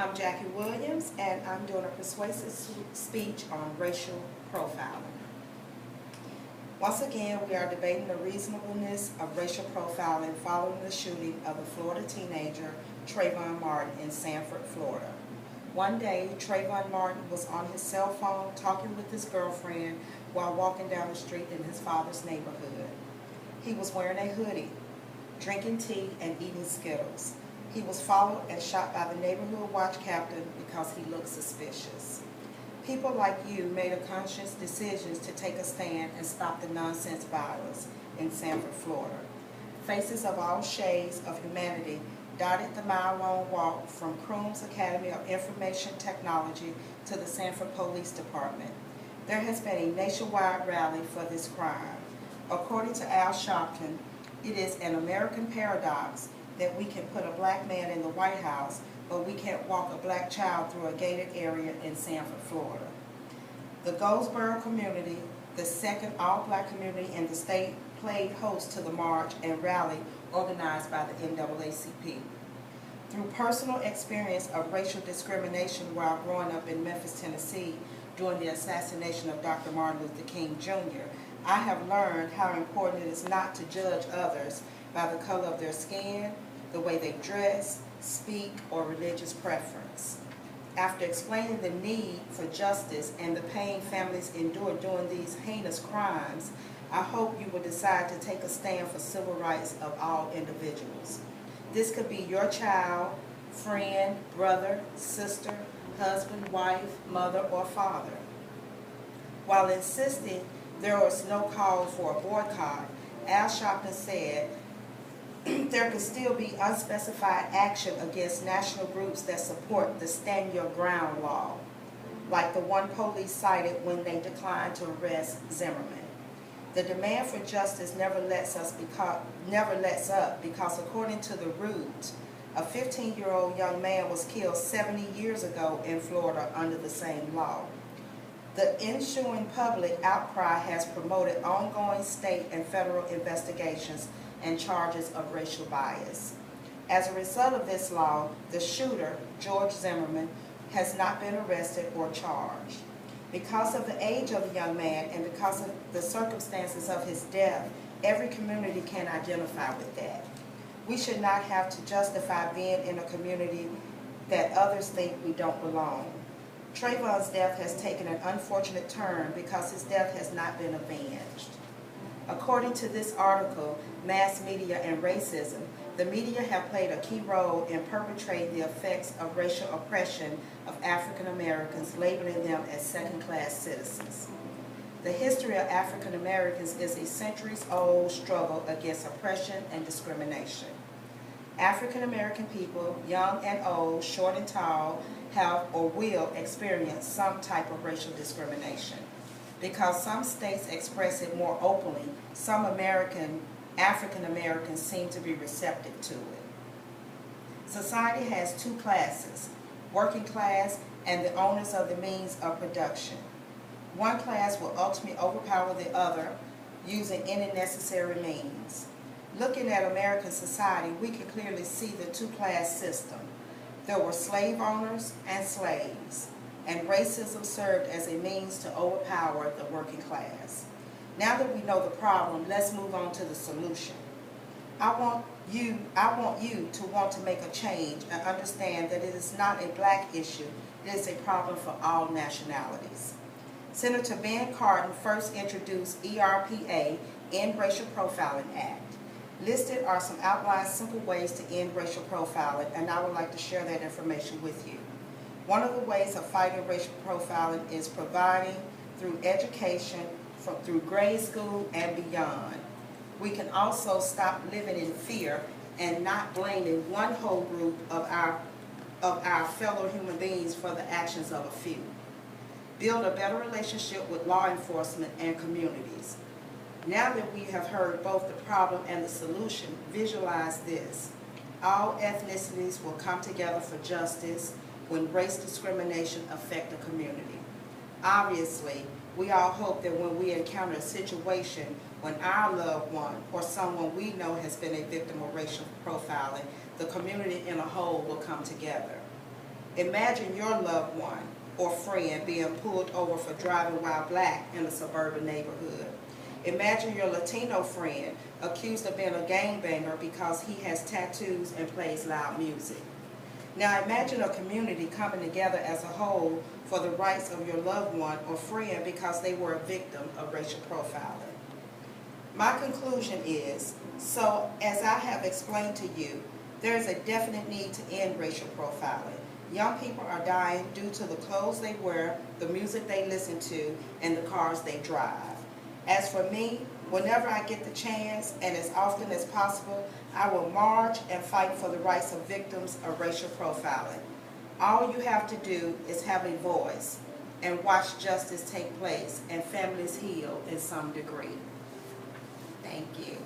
I'm Jackie Williams, and I'm doing a persuasive speech on racial profiling. Once again, we are debating the reasonableness of racial profiling following the shooting of the Florida teenager Trayvon Martin in Sanford, Florida. One day, Trayvon Martin was on his cell phone talking with his girlfriend while walking down the street in his father's neighborhood. He was wearing a hoodie, drinking tea, and eating Skittles. He was followed and shot by the neighborhood watch captain because he looked suspicious. People like you made a conscious decision to take a stand and stop the nonsense violence in Sanford, Florida. Faces of all shades of humanity dotted the mile-long walk from Crooms Academy of Information Technology to the Sanford Police Department. There has been a nationwide rally for this crime. According to Al Sharpton, it is an American paradox that we can put a black man in the White House, but we can't walk a black child through a gated area in Sanford, Florida. The Goldsboro community, the second all-black community in the state, played host to the march and rally organized by the NAACP. Through personal experience of racial discrimination while growing up in Memphis, Tennessee, during the assassination of Dr. Martin Luther King Jr., I have learned how important it is not to judge others by the color of their skin, the way they dress, speak, or religious preference. After explaining the need for justice and the pain families endure during these heinous crimes, I hope you will decide to take a stand for civil rights of all individuals. This could be your child, friend, brother, sister, husband, wife, mother, or father. While insisting there was no call for a boycott, Al Sharpton said, there could still be unspecified action against national groups that support the Stand Your Ground law, like the one police cited when they declined to arrest Zimmerman. The demand for justice never lets up because according to the Root, a 15-year-old young man was killed 70 years ago in Florida under the same law. The ensuing public outcry has promoted ongoing state and federal investigations and charges of racial bias. As a result of this law, the shooter, George Zimmerman, has not been arrested or charged. Because of the age of the young man and because of the circumstances of his death, every community can identify with that. We should not have to justify being in a community that others think we don't belong. Trayvon's death has taken an unfortunate turn because his death has not been avenged. According to this article, Mass Media and Racism, the media have played a key role in perpetrating the effects of racial oppression of African Americans, labeling them as second-class citizens. The history of African Americans is a centuries-old struggle against oppression and discrimination. African American people, young and old, short and tall, have or will experience some type of racial discrimination. Because some states express it more openly, some African Americans seem to be receptive to it. Society has two classes, working class and the owners of the means of production. One class will ultimately overpower the other using any necessary means. Looking at American society, we can clearly see the two-class system. There were slave owners and slaves, and racism served as a means to overpower the working class. Now that we know the problem, let's move on to the solution. I want you to want to make a change and understand that it is not a black issue, it is a problem for all nationalities. Senator Ben Cardin first introduced ERPA, End Racial Profiling Act. Listed are some outlined simple ways to end racial profiling, and I would like to share that information with you. One of the ways of fighting racial profiling is providing through education, through grade school and beyond. We can also stop living in fear and not blaming one whole group of our fellow human beings for the actions of a few. Build a better relationship with law enforcement and communities. Now that we have heard both the problem and the solution, visualize this. All ethnicities will come together for justice when race discrimination affects a community. Obviously, we all hope that when we encounter a situation when our loved one or someone we know has been a victim of racial profiling, the community in a whole will come together. Imagine your loved one or friend being pulled over for driving while black in a suburban neighborhood. Imagine your Latino friend accused of being a gangbanger because he has tattoos and plays loud music. Now imagine a community coming together as a whole for the rights of your loved one or friend because they were a victim of racial profiling. My conclusion is, so as I have explained to you, there is a definite need to end racial profiling. Young people are dying due to the clothes they wear, the music they listen to, and the cars they drive. As for me, whenever I get the chance, and as often as possible, I will march and fight for the rights of victims of racial profiling. All you have to do is have a voice and watch justice take place and families heal in some degree. Thank you.